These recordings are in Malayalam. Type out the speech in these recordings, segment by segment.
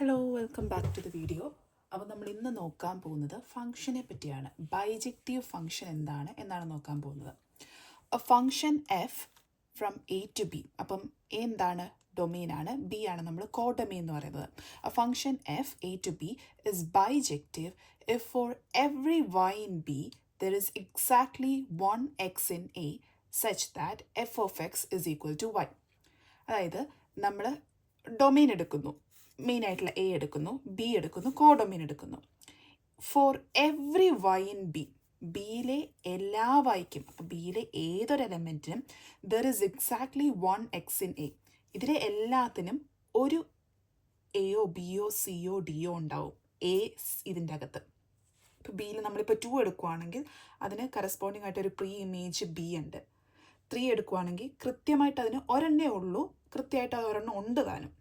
Hello, welcome back to the video. അപ്പോൾ നമ്മൾ ഇന്ന് നോക്കാൻ പോകുന്നത് ഫംഗ്ഷനെ പറ്റിയാണ്. ബൈജക്റ്റീവ് ഫംഗ്ഷൻ എന്നാണ് നോക്കാൻ പോകുന്നത്. A function f from A to B. അപ്പം എ എന്താണ്? ഡൊമെയിനാണ്. ബി ആണ് നമ്മൾ കോഡൊമെയിൻ എന്ന് പറയുന്നത്. A function f A to B is bijective if for every y in B there is exactly 1x in A such that f of x is equal to y. അതായത് നമ്മൾ ഡൊമെയിൻ എടുക്കുന്നു, മെയിനായിട്ടുള്ള എ എടുക്കുന്നു, ബി എടുക്കുന്നു, കോഡൊമെയിൻ എടുക്കുന്നു. For every y in B, ബിയിലെ എല്ലാ വൈക്കും, അപ്പോൾ ബിയിലെ ഏതൊരു എലമെൻറ്റിനും there is exactly 1x in A. ഇതിലെ എല്ലാത്തിനും ഒരു എയോ ബിയോ സിയോ ഡിയോ ഉണ്ടാവും. എ ഇതിൻ്റെ അകത്ത്. ഇപ്പോൾ ബിയിൽ നമ്മളിപ്പോൾ 2 എടുക്കുകയാണെങ്കിൽ അതിന് കറസ്പോണ്ടിങ് ആയിട്ട് ഒരു പ്രീ ഇമേജ് ബി ഉണ്ട്. 3 എടുക്കുകയാണെങ്കിൽ കൃത്യമായിട്ട് അതിന് ഒരെണ്ണേ ഉള്ളൂ, കൃത്യമായിട്ട് അത് ഒരെണ്ണം ഉണ്ട് താനും.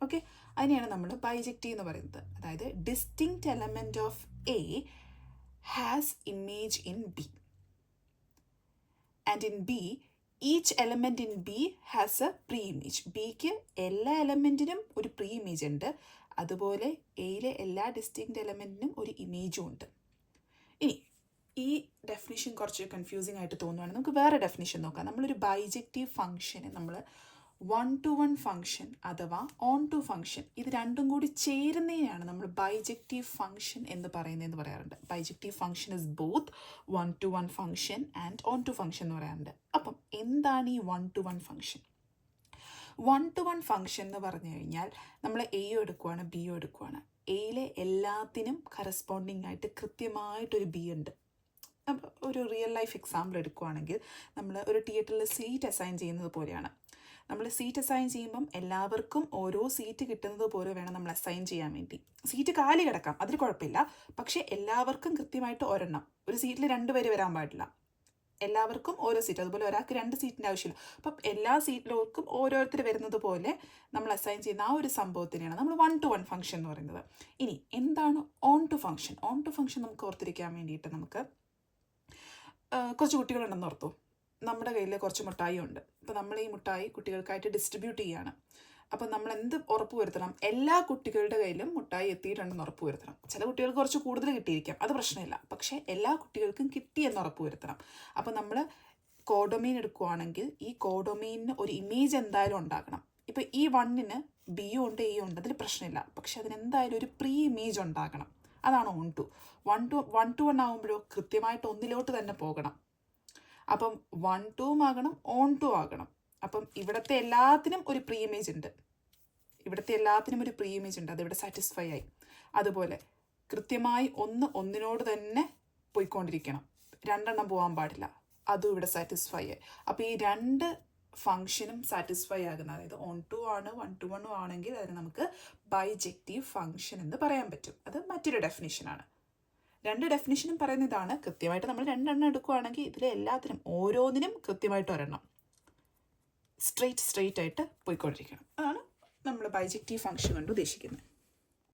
ഓക്കെ, അതിനെയാണ് നമ്മൾ ബൈജക്റ്റീവ് എന്ന് പറയുന്നത്. അതായത് distinct element of A has image in B and in B each element in B has A pre image. ബിക്ക് എല്ലാ എലമെൻറ്റിനും ഒരു പ്രീ ഇമേജ് ഉണ്ട്, അതുപോലെ എയിലെ എല്ലാ ഡിസ്റ്റിങ്ക്റ്റ് എലമെൻറ്റിനും ഒരു ഇമേജും ഉണ്ട്. ഇനി ഈ ഡെഫിനിഷൻ കുറച്ച് കൺഫ്യൂസിങ് ആയിട്ട് തോന്നുവാണെങ്കിൽ നമുക്ക് വേറെ ഡെഫിനിഷൻ നോക്കാം. നമ്മളൊരു ബൈജക്റ്റീവ് ഫംഗ്ഷന് നമ്മൾ 1-to-1 ഫംഗ്ഷൻ അഥവാ ഓൺ ടു ഫംഗ്ഷൻ, ഇത് രണ്ടും കൂടി ചേരുന്നതിനാണ് നമ്മൾ ബൈജക്റ്റീവ് ഫംഗ്ഷൻ എന്ന് പറയുന്നതെന്ന് പറയാറുണ്ട്. Bijective function is both 1-to-1 function and onto function എന്ന് പറയാറുണ്ട്. അപ്പം എന്താണ് ഈ 1-to-1 ഫംഗ്ഷൻ? 1-to-1 ഫംഗ്ഷൻ എന്ന് പറഞ്ഞു കഴിഞ്ഞാൽ നമ്മൾ എയോ എടുക്കുവാണ്, ബിയോ എടുക്കുവാണ്. എയിലെ എല്ലാത്തിനും കറസ്പോണ്ടിങ് ആയിട്ട് കൃത്യമായിട്ടൊരു ബി ഉണ്ട്. അപ്പോൾ ഒരു റിയൽ ലൈഫ് എക്സാമ്പിൾ എടുക്കുകയാണെങ്കിൽ നമ്മൾ ഒരു തിയേറ്ററിൽ സീറ്റ് അസൈൻ ചെയ്യുന്നത് പോലെയാണ്. നമ്മൾ സീറ്റ് അസൈൻ ചെയ്യുമ്പം എല്ലാവർക്കും ഓരോ സീറ്റ് കിട്ടുന്നത് പോലെ വേണം നമ്മൾ അസൈൻ ചെയ്യാൻ വേണ്ടി. സീറ്റ് കാലി കിടക്കാം, അതിൽ കുഴപ്പമില്ല, പക്ഷേ എല്ലാവർക്കും കൃത്യമായിട്ട് ഒരെണ്ണം. ഒരു സീറ്റിൽ 2 പേര് വരാൻ പാടില്ല, എല്ലാവർക്കും ഓരോ സീറ്റ്. അതുപോലെ ഒരാൾക്ക് 2 സീറ്റിൻ്റെ ആവശ്യമില്ല. അപ്പം എല്ലാ സീറ്റിലേക്കും ഓരോരുത്തർ വരുന്നത് പോലെ നമ്മൾ അസൈൻ ചെയ്യുന്ന ആ ഒരു സംഭവത്തിനെയാണ് നമ്മൾ 1-to-1 ഫംഗ്ഷൻ എന്ന് പറയുന്നത്. ഇനി എന്താണ് onto function? Onto function നമുക്ക് ഓർത്തിരിക്കാൻ വേണ്ടിയിട്ട് നമുക്ക് കുറച്ച് കുട്ടികളുണ്ടെന്ന് ഓർത്തു. നമ്മുടെ കയ്യിൽ കുറച്ച് മുട്ടായി ഉണ്ട്. അപ്പോൾ നമ്മൾ ഈ മുട്ടായി കുട്ടികൾക്കായിട്ട് ഡിസ്ട്രിബ്യൂട്ട് ചെയ്യുകയാണ്. അപ്പോൾ നമ്മൾ എന്ത് ഉറപ്പ് വരുത്തണം? എല്ലാ കുട്ടികളുടെ കയ്യിലും മുട്ടായി എത്തിയിട്ടുണ്ടെന്ന് ഉറപ്പ് വരുത്തണം. ചില കുട്ടികൾക്ക് കുറച്ച് കൂടുതൽ കിട്ടിയിരിക്കാം, അത് പ്രശ്നമില്ല, പക്ഷേ എല്ലാ കുട്ടികൾക്കും കിട്ടിയെന്ന് ഉറപ്പ് വരുത്തണം. അപ്പോൾ നമ്മൾ കോഡൊമെയിൻ എടുക്കുകയാണെങ്കിൽ ഈ കോഡൊമെയിനിന് ഒരു ഇമേജ് എന്തായാലും ഉണ്ടാക്കണം. ഇപ്പോൾ ഈ 1-ന് ബിയും ഉണ്ട്, എയും ഉണ്ട്, അതിൽ പ്രശ്നമില്ല, പക്ഷെ അതിനെന്തായാലും ഒരു പ്രീ ഇമേജ് ഉണ്ടാക്കണം. അതാണ് ഓൺ ടു. 1-to-1 ആകുമ്പോഴോ കൃത്യമായിട്ട് ഒന്നിലോട്ട് തന്നെ പോകണം. അപ്പം 1-to ആകണം, ഓൺ ടു ആകണം. അപ്പം ഇവിടുത്തെ എല്ലാത്തിനും ഒരു പ്രീ ഇമേജ് ഉണ്ട്, അതിവിടെ സാറ്റിസ്ഫൈ ആയി. അതുപോലെ കൃത്യമായി ഒന്നിനോട് തന്നെ പോയിക്കൊണ്ടിരിക്കണം, 2 പോകാൻ പാടില്ല, അതും ഇവിടെ സാറ്റിസ്ഫൈ ആയി. അപ്പോൾ ഈ 2 ഫംഗ്ഷനും സാറ്റിസ്ഫൈ ആകുന്ന, അതായത് ഓൺ ടു ആണ് 1-to-1 ആണെങ്കിൽ അതിന് നമുക്ക് ബൈജക്റ്റീവ് ഫംഗ്ഷൻ എന്ന് പറയാൻ പറ്റും. അത് മറ്റൊരു ഡെഫിനിഷനാണ്. 2 ഡെഫിനിഷനും പറയുന്ന ഇതാണ്. കൃത്യമായിട്ട് നമ്മൾ 2 എടുക്കുകയാണെങ്കിൽ ഇതിലെ എല്ലാത്തിനും ഓരോന്നിനും കൃത്യമായിട്ട് ഒരെണ്ണം സ്ട്രെയിറ്റ് ആയിട്ട് പോയിക്കൊണ്ടിരിക്കണം. അതാണ് നമ്മൾ ബൈജക്റ്റീവ് ഫംഗ്ഷൻ കൊണ്ട് ഉദ്ദേശിക്കുന്നത്.